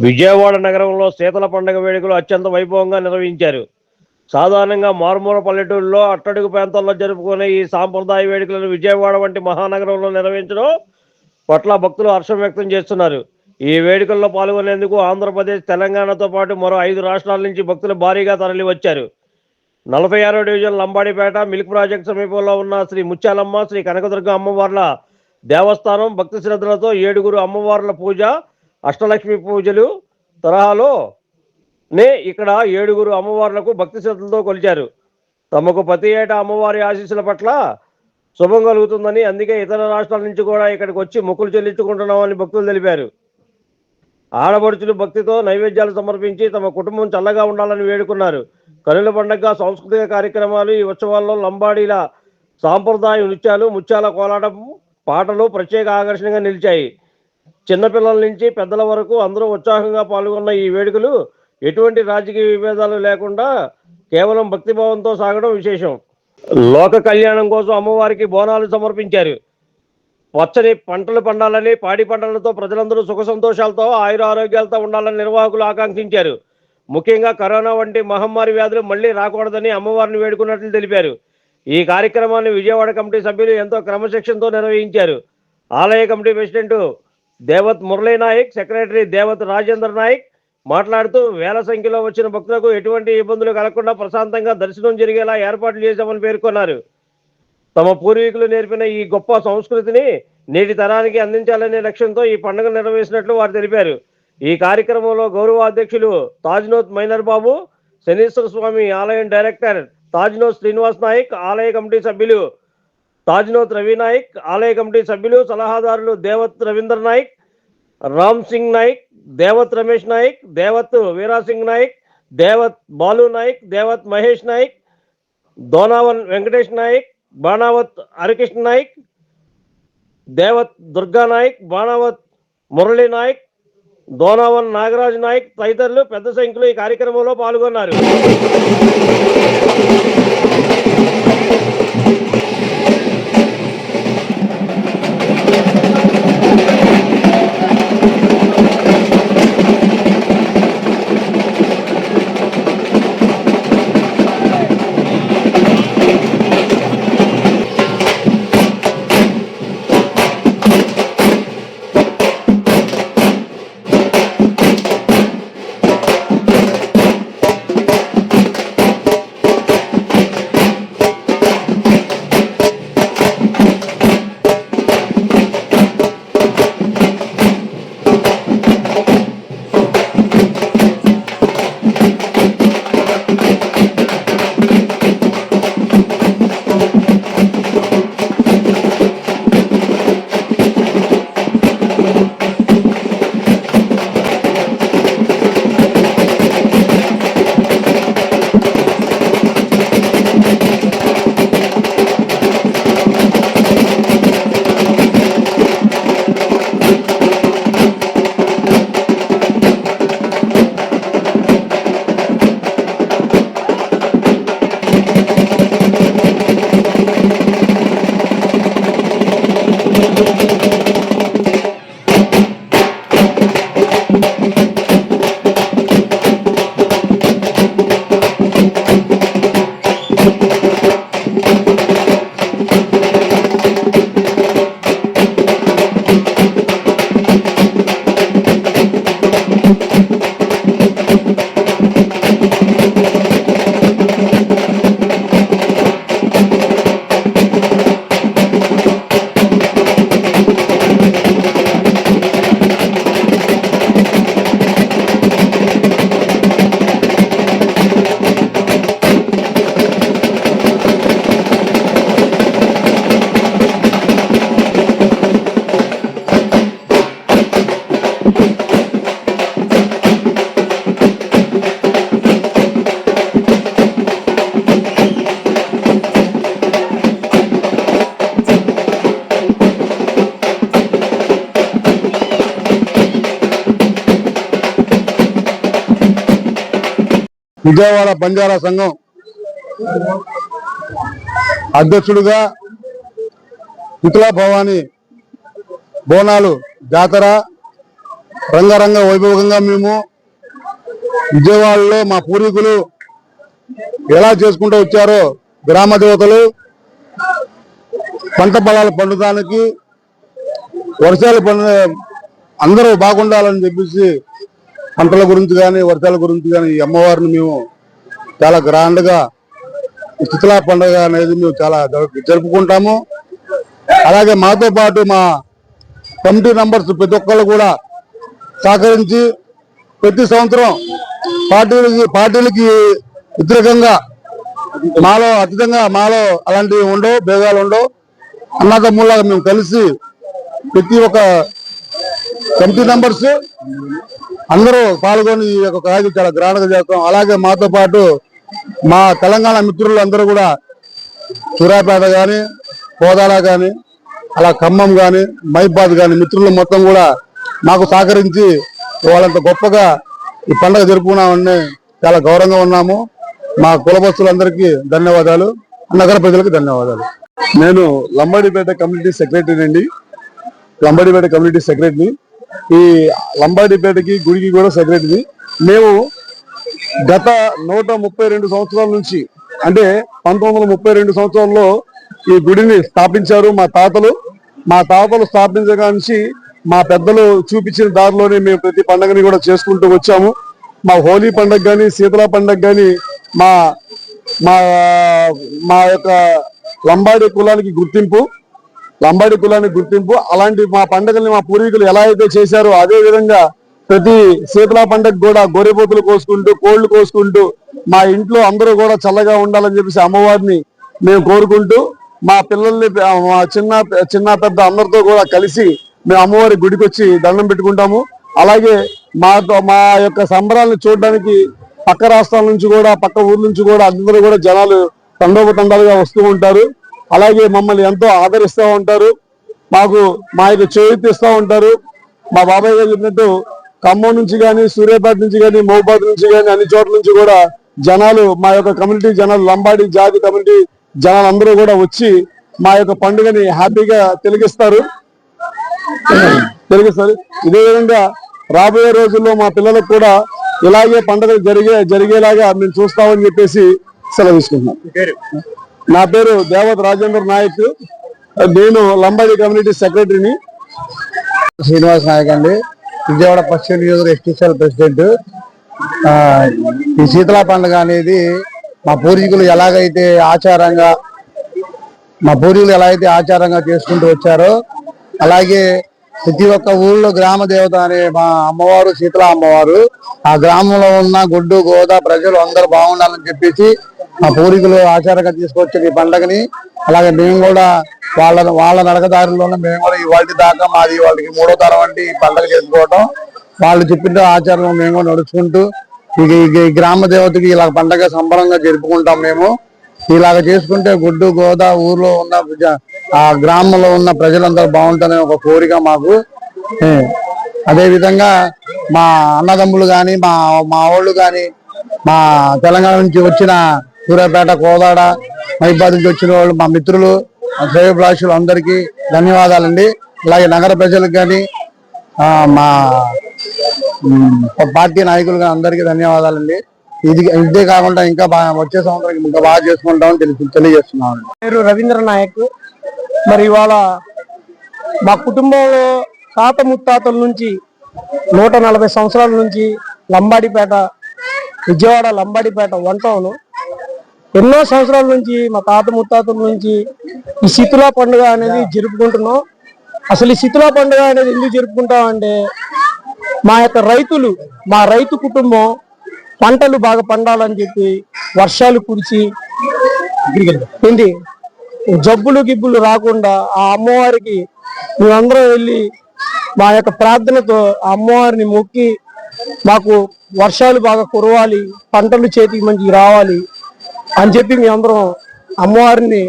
విజయవాడ నగరంలో శీతల పండుగ వేడుకలు అత్యంత వైభవంగా నిర్వహించారు. సాధారణంగా మారుమూల పల్లెటూరులో అట్టడుగు ప్రాంతాల్లో జరుపుకునే ఈ సాంప్రదాయ వేడుకలను విజయవాడ వంటి మహానగరంలో నిర్వహించడం పట్ల భక్తులు హర్షం వ్యక్తం చేస్తున్నారు. ఈ వేడుకల్లో పాల్గొనేందుకు ఆంధ్రప్రదేశ్, తెలంగాణతో పాటు మరో 5 రాష్ట్రాల నుంచి భక్తులు భారీగా తరలివచ్చారు. 46వ డివిజన్ లంబాడిపేట మిల్క్ ప్రాజెక్ట్ సమీపంలో ఉన్న శ్రీ ముత్యాలమ్మ, శ్రీ కనకదుర్గ అమ్మవార్ల దేవస్థానం భక్తి శ్రద్ధలతో 7 అమ్మవార్ల పూజ, అష్టలక్ష్మి పూజలు తరహాలోనే ఇక్కడ 7 అమ్మవార్లకు భక్తి శ్రద్ధలతో కొలిచారు. తమకు ప్రతి ఏటా అమ్మవారి ఆశీస్సుల పట్ల శుభం కలుగుతుందని, అందుకే ఇతర రాష్ట్రాల నుంచి కూడా ఇక్కడికి వచ్చి మొక్కులు చెల్లించుకుంటున్నామని భక్తులు తెలిపారు. ఆడపడుచులు భక్తితో నైవేద్యాలు సమర్పించి తమ కుటుంబం చల్లగా ఉండాలని వేడుకున్నారు. కనుల పండుగ సాంస్కృతిక కార్యక్రమాలు ఈ ఉత్సవాల్లో లంబాడీల సాంప్రదాయ నృత్యాలు, ముత్యాల కోలాటం, పాటలు ప్రత్యేక ఆకర్షణగా నిలిచాయి. చిన్నపిల్లల నుంచి పెద్దల వరకు అందరూ ఉత్సాహంగా పాల్గొన్న ఈ వేడుకలు ఎటువంటి రాజకీయ విభేదాలు లేకుండా కేవలం భక్తిభావంతో సాగడం విశేషం. లోక కళ్యాణం కోసం అమ్మవారికి బోనాలు సమర్పించారు. పచ్చని పంటలు పండాలని, పాడి పంటలతో ప్రజలందరూ సుఖ సంతోషాలతో ఆయుర ఆరోగ్యాలతో ఉండాలని నిర్వాహకులు ఆకాంక్షించారు. ముఖ్యంగా కరోనా వంటి మహమ్మారి వ్యాధులు మళ్లీ రాకూడదని అమ్మవారిని వేడుకున్నట్లు తెలిపారు. ఈ కార్యక్రమాన్ని విజయవాడ కమిటీ సభ్యులు ఎంతో క్రమశిక్షణతో నిర్వహించారు. ఆలయ committee president Devath Murali Nayak, secretary Devath Rajendra Nayak మాట్లాడుతూ వేల సంఖ్యలో వచ్చిన భక్తులకు ఎటువంటి ఇబ్బందులు కలగకుండా ప్రశాంతంగా దర్శనం జరిగేలా ఏర్పాట్లు చేశామని పేర్కొన్నారు. తమ పూర్వీకులు నేర్పిన ఈ గొప్ప సంస్కృతిని నేటి తరానికి అందించాలనే లక్ష్యంతో ఈ పండుగ నిర్వహించినట్లు వారు తెలిపారు. ఈ కార్యక్రమంలో గౌరవ అధ్యక్షులు తాజ్నోత్ మైనర్ బాబు, శనీశ్వర స్వామి ఆలయం డైరెక్టర్ తాజ్నోత్ శ్రీనివాస్ నాయక్, ఆలయ కమిటీ సభ్యులు తాజ్నోత్ రవి నాయక్, ఆలయ కమిటీ సభ్యులు సలహాదారులు దేవత్ రవీందర్ నాయక్, రామ్ సింగ్ నాయక్, దేవత్ రమేష్ నాయక్, దేవత్ వీరాసింగ్ నాయక్, దేవత్ బాలు నాయక్, దేవత్ మహేష్ నాయక్, దోనావన్ వెంకటేష్ నాయక్, బాణావత్ హరికృష్ణ నాయక్, దేవత్ దుర్గా నాయక్, బాణావత్ మురళీ నాయక్, దోనావన్ నాగరాజ్ నాయక్ తదితరులు పెద్ద సంఖ్యలో ఈ కార్యక్రమంలో పాల్గొన్నారు. విజయవాడ బంజారా సంఘం అధ్యక్షుడిగా శీతలా భవాని బోనాలు జాతర రంగరంగ వైభవంగా మేము విజయవాడలో మా పూర్వీకులు ఎలా చేసుకుంటూ వచ్చారో గ్రామ దేవతలు పంట పొలాలు పండుదానికి వర్షాలు అందరూ బాగుండాలని చెప్పేసి పంటల గురించి కానీ వర్షాల గురించి కానీ ఈ అమ్మవారిని మేము చాలా గ్రాండ్ గా శీతలా పండుగ అనేది మేము చాలా జరుపుకుంటాము. అలాగే మాతో పాటు మా కమిటీ మెంబర్స్ ప్రతి ఒక్కళ్ళు కూడా సహకరించి ప్రతి సంవత్సరం పార్టీలకి వ్యతిరేకంగా మాలో అలాంటివి ఉండవు, భేదాలు ఉండవు. అన్నదమ్ములాగా మేము కలిసి ప్రతి ఒక్క కమిటీ మెంబర్స్ అందరూ పాల్గొని ఈ యొక్క కార్యక్రమం చాలా గ్రాండ్గా చేస్తాం. అలాగే మాతో పాటు మా తెలంగాణ మిత్రులు అందరూ కూడా సూర్యాపేట కానీ, కోదాడ కానీ, అలా ఖమ్మం కానీ, మైబాద్ కానీ మిత్రులు మొత్తం కూడా మాకు సహకరించి వాళ్ళంత గొప్పగా ఈ పండుగ జరుపుకున్నామని చాలా గౌరవంగా ఉన్నాము. మా కులబస్తులందరికీ ధన్యవాదాలు, నగర ప్రజలకు ధన్యవాదాలు. నేను లంబాడిపేట కమ్యూనిటీ సెక్రటరీ అండి. Lambadipeta community secretary. ఈ లంబాడిపేటకి గుడికి కూడా సెక్రటరీ. మేము గత 132 సంవత్సరాల నుంచి, అంటే 1932 సంవత్సరాల్లో ఈ గుడిని స్థాపించారు మా తాతలు. మా తాతలు స్థాపించగా నుంచి మా పెద్దలు చూపించిన దారిలోనే మేము ప్రతి పండుగని కూడా చేసుకుంటూ వచ్చాము. మా హోలీ పండుగ కానీ, శీతలా పండుగ కానీ మా మా మా యొక్క లంబాడి కులానికి గుర్తింపు. అలాంటి మా పండుగల్ని మా పూర్వీకులు ఎలా అయితే చేశారో అదే విధంగా ప్రతి శీతలా పండుగ కూడా గొర్రెపోతులు కోసుకుంటూ, కోళ్లు కోసుకుంటూ మా ఇంట్లో అందరూ కూడా చల్లగా ఉండాలని చెప్పేసి అమ్మవారిని మేము కోరుకుంటూ మా పిల్లల్ని మా చిన్న పెద్ద అందరితో కూడా కలిసి మేము అమ్మవారి గుడికి వచ్చి దండం పెట్టుకుంటాము. అలాగే మా యొక్క సంబరాలను చూడడానికి పక్క రాష్ట్రాల నుంచి కూడా, పక్క ఊర్ల నుంచి కూడా అందరూ కూడా జనాలు తండోపతండాలుగా వస్తూ ఉంటారు. అలాగే మమ్మల్ని ఎంతో ఆదరిస్తూ ఉంటారు. మా యొక్క చేయూతిస్తూ ఉంటారు. మా బాబాయ్ గారు చెప్పినట్టు ఖమ్మం నుంచి కానీ, సూర్యాపేట నుంచి కానీ, మహబూబాద్ నుంచి కానీ అన్ని చోట్ల నుంచి కూడా జనాలు, మా యొక్క కమ్యూనిటీ జనాలు, లంబాడి జాతి కమ్యూనిటీ జనాలు అందరూ కూడా వచ్చి మా యొక్క పండుగని హ్యాపీగా తిలకిస్తారు. ఇదే విధంగా రాబోయే రోజుల్లో మా పిల్లలకు కూడా ఇలాగే పండుగలు జరిగేలాగా మేము చూస్తామని చెప్పేసి సెలవు తీసుకుంటున్నాం. నా పేరు దేవత రాజేంద్ర నాయక్. నేను లంబాడి కమ్యూనిటీ సెక్రటరీని. శ్రీనివాస్ నాయక్ అండి, విజయవాడ పశ్చిమ నియోజకవర్గ ఎస్టీసీఎల్ ప్రెసిడెంట్. ఈ శీతలా పండుగ అనేది మా పూర్వీకులు ఎలాగైతే ఆచారంగా చేసుకుంటూ వచ్చారో అలాగే ప్రతి ఒక్క ఊళ్ళో గ్రామ దేవత అనే మా అమ్మవారు శీతలా అమ్మవారు. ఆ గ్రామంలో ఉన్న గొడ్డు గోదా ప్రజలు అందరూ బాగుండాలని చెప్పేసి మా పూర్వీకులు ఆచారంగా తీసుకొచ్చిన ఈ పండుగని, అలాగే మేము కూడా వాళ్ళ నడకదారుల్లోనే మేము కూడా ఇవాళ దాకా మాది వాళ్ళకి 3వ తరం అంటే ఈ పండుగ చేసుకోవటం. వాళ్ళు చెప్పిన ఆచారంలో మేము కూడా నడుచుకుంటూ ఈ గ్రామ దేవతకి ఇలా పండగ సంబరంగా జరుపుకుంటాం. మేము ఇలాగ చేసుకుంటే గుడ్డు గోదా ఊర్లో ఉన్న ఆ గ్రామంలో ఉన్న ప్రజలందరూ బాగుంటారనే ఒక కోరిక మాకు. అదే విధంగా మా అన్నదమ్ములు కానీ, మా వాళ్ళు కానీ, మా తెలంగాణ నుంచి వచ్చిన సూర్యాపేట, కోదాడ, మైబాద్ నుంచి వచ్చిన వాళ్ళు, మా మిత్రులు, శ్రేయోభిలాషులు అందరికీ ధన్యవాదాలండి. అలాగే నగర ప్రజలకు కానీ, మా పార్టీ నాయకులు అందరికీ ధన్యవాదాలండి. ఇదే కాకుండా ఇంకా వచ్చే సంవత్సరం ఇంకా బాగా చేసుకుంటామని తెలియజేస్తున్నాం. పేరు రవీంద్ర నాయక్. మరి ఇవాళ మా కుటుంబంలో తాత ముత్తాతల నుంచి 140 సంవత్సరాల నుంచి విజయవాడ లంబాడిపేట 1 టౌన్ ఎన్నో సంవత్సరాల నుంచి మా తాత ముత్తాతల నుంచి ఈ శీతలా పండుగ అనేది జరుపుకుంటున్నాం. అసలు ఈ శీతలా పండుగ అనేది ఎందుకు జరుపుకుంటామంటే మా రైతు కుటుంబం పంటలు బాగా పండాలని చెప్పి వర్షాలు కురిచి జబ్బులు గిబ్బులు రాకుండా ఆ అమ్మవారికి మేమందరం వెళ్ళి మా యొక్క ప్రార్థనతో ఆ అమ్మవారిని మొక్కి మాకు వర్షాలు బాగా కురవాలి, పంటలు చేతికి మంచిగా రావాలి అని చెప్పి మేమందరం అమ్మవారిని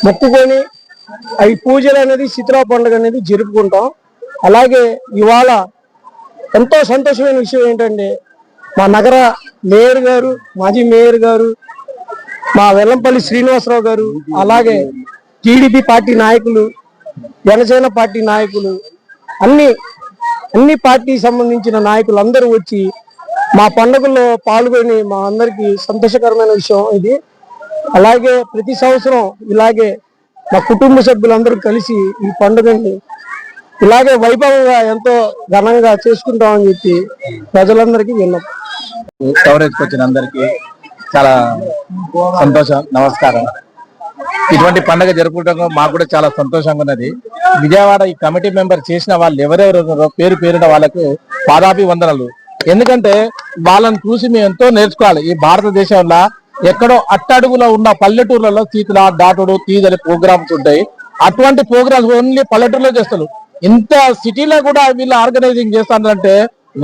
మొక్కుకొని అవి పూజలు అనేది శీతలా పండుగ అనేది జరుపుకుంటాం. అలాగే ఇవాళ ఎంతో సంతోషమైన విషయం ఏంటంటే మా నగర మేయర్ గారు, మాజీ మేయర్ గారు, మా వెల్లంపల్లి శ్రీనివాసరావు గారు, అలాగే టీడీపీ పార్టీ నాయకులు, జనసేన పార్టీ నాయకులు, అన్ని అన్ని పార్టీ సంబంధించిన నాయకులందరూ వచ్చి మా పండుగల్లో పాల్గొని మా అందరికి సంతోషకరమైన విషయం ఇది. అలాగే ప్రతి సంవత్సరం ఇలాగే మా కుటుంబ సభ్యులందరూ కలిసి ఈ పండుగని ఇలాగే వైభవంగా ఎంతో ఘనంగా చేసుకుంటామని చెప్పి ప్రజలందరికీ విన్నపం. కవరేజ్కి వచ్చిన అందరికీ చాలా సంతోషం, నమస్కారం. ఇటువంటి పండుగ జరుపుకోవడం మాకు కూడా చాలా సంతోషంగా ఉన్నది. విజయవాడ ఈ కమిటీ మెంబర్ చేసిన వాళ్ళు ఎవరెవరు పేరున వాళ్ళకు పాదాభివందనలు. ఎందుకంటే వాళ్ళని చూసి మేము ఎంతో నేర్చుకోవాలి. ఈ భారతదేశంలో ఎక్కడో అట్టడుగులో ఉన్న పల్లెటూర్లలో తీతుల దాటుడు తీదని ప్రోగ్రామ్స్ ఉంటాయి. అటువంటి ప్రోగ్రామ్స్ ఓన్లీ పల్లెటూరులో చేస్తారు. ఇంత సిటీలో కూడా వీళ్ళు ఆర్గనైజింగ్ చేస్తారంటే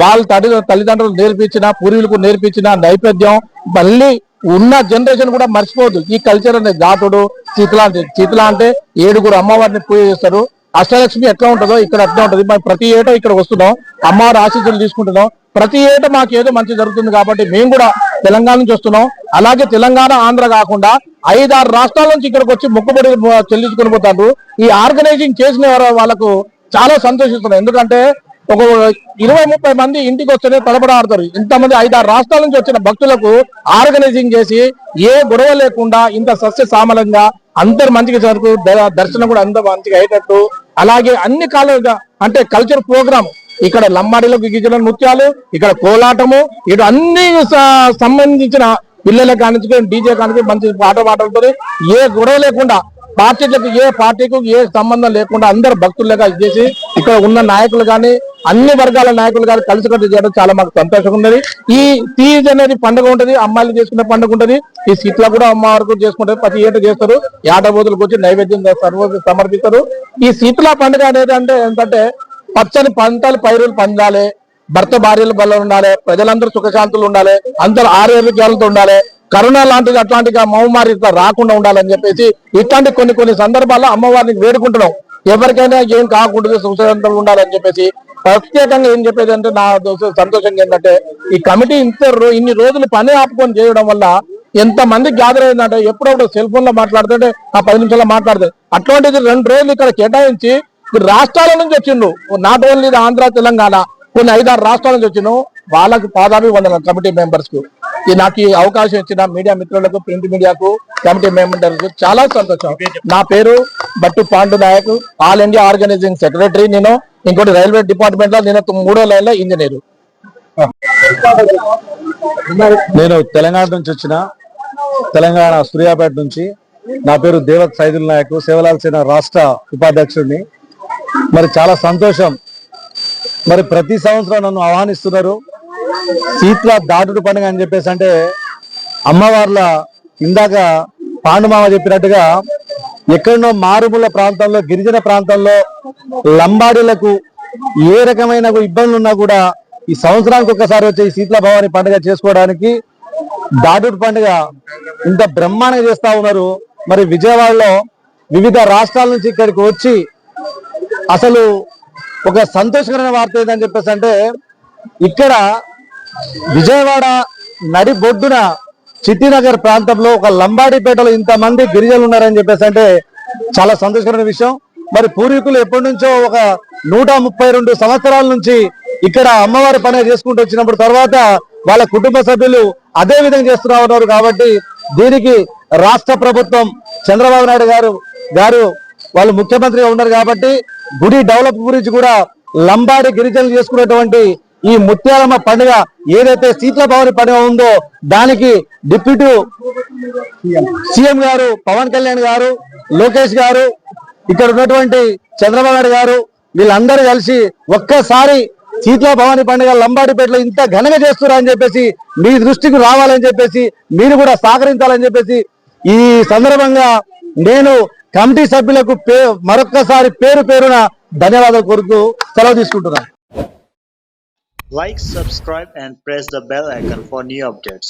వాళ్ళ తల్లిదండ్రులు నేర్పించిన, పూర్వీకులకు నేర్పించిన నైవేద్యం మళ్ళీ ఉన్న జనరేషన్ కూడా మర్చిపోదు. ఈ కల్చర్ అనేది దాటుడు చీతల అంటే 7 అమ్మవారిని పూజ చేస్తారు. అష్టలక్ష్మి ఎట్లా ఉంటుందో ఇక్కడ అట్లా ఉంటుంది. మేము ప్రతి ఏటా ఇక్కడ వస్తున్నాం, అమ్మవారి ఆశీస్సులు తీసుకుంటున్నాం. ప్రతి ఏటా మాకు ఏదో మంచి జరుగుతుంది కాబట్టి మేము కూడా తెలంగాణ నుంచి వస్తున్నాం. అలాగే తెలంగాణ, ఆంధ్ర కాకుండా 5-6 రాష్ట్రాల నుంచి ఇక్కడికి వచ్చి మొక్కుబడి చెల్లించుకొని పోతారు. ఈ ఆర్గనైజింగ్ చేసిన వాళ్ళకు చాలా సంతోషిస్తున్నాం. ఎందుకంటే ఒక 20-30 మంది ఇంటికి వస్తేనే తడబడాడతారు. ఇంతమంది 5-6 రాష్ట్రాల నుంచి వచ్చిన భక్తులకు ఆర్గనైజింగ్ చేసి ఏ గొడవ లేకుండా ఇంత సస్య సామలంగా అందరు మంచిగా జరుపు, దర్శనం కూడా అందరూ మంచిగా అయ్యేటట్టు, అలాగే అన్ని కాలంగా అంటే కల్చర్ ప్రోగ్రామ్ ఇక్కడ లంబాడీలో గిరిజన నృత్యాలు, ఇక్కడ కోలాటము, ఇటు అన్ని సంబంధించిన పిల్లలకు కానీ డీజే కానీ మంచి పాటలతో ఏ గొడవ లేకుండా పార్టీలకు ఏ పార్టీకు ఏ సంబంధం లేకుండా అందరు భక్తులుగా చేసి ఇక్కడ ఉన్న నాయకులు కానీ అన్ని వర్గాల నాయకులు కానీ కలిసికట్టు చేయడం చాలా మాకు సంతోషంగా ఉన్నది. ఈ తీజ్ అనేది పండుగ ఉంటది, అమ్మాయిలు చేసుకునే పండుగ ఉంటది. ఈ సీట్ల కూడా అమ్మవారికి చేసుకుంటారు, ప్రతి ఏటా చేస్తారు. ఏటబోతులకు వచ్చి నైవేద్యం సమర్పిస్తారు. ఈ శీతల పండుగ అనేది అంటే ఏంటంటే పచ్చని పంటలు పైరులు పండాలి, భర్త భార్యలు బలం ఉండాలి, ప్రజలందరూ సుఖశాంతులు ఉండాలి, అందరూ ఆరోగ్యాలతో ఉండాలి, కరోనా లాంటిది అట్లాంటి మహమ్మారి ఇట్లా రాకుండా ఉండాలని చెప్పేసి ఇట్లాంటి కొన్ని సందర్భాల్లో అమ్మవారిని వేడుకుంటున్నాం. ఎవరికైనా ఏం కాకూడదు, సుఖశాంతులు ఉండాలని చెప్పేసి ప్రత్యేకంగా ఏం చెప్పేది అంటే నా సంతోషంగా ఏంటంటే ఈ కమిటీ ఇన్ని రోజులు పని ఆపుకొని చేయడం వల్ల ఎంత మంది గ్యాదర్ అయిందంటే ఎప్పుడప్పుడు సెల్ ఫోన్ లో మాట్లాడుతుంటే ఆ 10 నిమిషాల్లో మాట్లాడుతుంది. అట్లాంటిది 2 రోజులు ఇక్కడ కేటాయించి రాష్ట్రాల నుంచి వచ్చిండు, నాట్ ఓన్లీ ఆంధ్ర తెలంగాణ, కొన్ని 5-6 రాష్ట్రాల నుంచి వచ్చిన వాళ్ళకి పాదాభివందనం కమిటీ మెంబర్స్ కు. నాకు ఈ అవకాశం ఇచ్చిన మీడియా మిత్రులకు, ప్రింట్ మీడియాకు, కమిటీ మెంబర్స్ చాలా సంతోషం. నా పేరు Battu Pandu Nayak, all India organizing secretary. నేను ఇంకోటి రైల్వే డిపార్ట్మెంట్ లో నేను 3వ లైన్ లో ఇంజనీరు. నేను తెలంగాణ నుంచి వచ్చిన, తెలంగాణ సూర్యాపేట నుంచి. నా పేరు దేవత్ సైదుల్ నాయక్, సేవలాల్ సేన రాష్ట్ర ఉపాధ్యక్షుడిని. మరి చాలా సంతోషం. మరి ప్రతి సంవత్సరం నన్ను ఆహ్వానిస్తున్నారు. శీతల దాటుడు పండుగ అని చెప్పేసి అంటే అమ్మవార్ల ఇందాక పాండుమామ చెప్పినట్టుగా ఎక్కడనో మారుమూల ప్రాంతంలో, గిరిజన ప్రాంతంలో లంబాడీలకు ఏ రకమైన ఇబ్బందులు ఉన్నా కూడా ఈ సంవత్సరానికి ఒక్కసారి వచ్చే ఈ శీతల భవాని పండుగ చేసుకోవడానికి దాటుడు పండుగ ఇంత బ్రహ్మాండంగా చేస్తా ఉన్నారు. మరి విజయవాడలో వివిధ రాష్ట్రాల నుంచి ఇక్కడికి వచ్చి అసలు ఒక సంతోషకరమైన వార్త ఏదని చెప్పేసి అంటే ఇక్కడ విజయవాడ నడిబొడ్డున చిట్టినగర్ ప్రాంతంలో ఒక లంబాడిపేటలో ఇంతమంది గిరిజనులు ఉన్నారని చెప్పేసి అంటే చాలా సంతోషకరమైన విషయం. మరి పూర్వీకులు ఎప్పటి నుంచో ఒక 132 సంవత్సరాల నుంచి ఇక్కడ అమ్మవారి పని చేసుకుంటూ వచ్చినప్పుడు తర్వాత వాళ్ళ కుటుంబ సభ్యులు అదే విధంగా చేస్తూ ఉన్నారు. కాబట్టి దీనికి రాష్ట్ర ప్రభుత్వం చంద్రబాబు నాయుడు గారు వాళ్ళు ముఖ్యమంత్రిగా ఉన్నారు కాబట్టి గుడి డెవలప్ గురించి కూడా లంబాడి గిరిజనులు చేసుకున్నటువంటి ఈ ముత్యాలమ్మ పండుగ ఏదైతే శీతల భవాని పండుగ ఉందో దానికి డిప్యూటీ సీఎం గారు పవన్ కళ్యాణ్ గారు, లోకేష్ గారు, ఇక్కడ ఉన్నటువంటి చంద్రబాబు నాయుడు గారు వీళ్ళందరూ కలిసి ఒక్కసారి శీతల భవాని పండుగ లంబాడిపేటలో ఇంత ఘనంగా చేస్తున్నారని చెప్పేసి మీ దృష్టికి రావాలని చెప్పేసి మీరు కూడా సహకరించాలని చెప్పేసి ఈ సందర్భంగా నేను కమిటీ సభ్యులకు మరొక్కసారి పేరున ధన్యవాదాలు కోరుతూ సెలవు తీసుకుంటున్నాను. Like, subscribe and press the bell icon for new updates.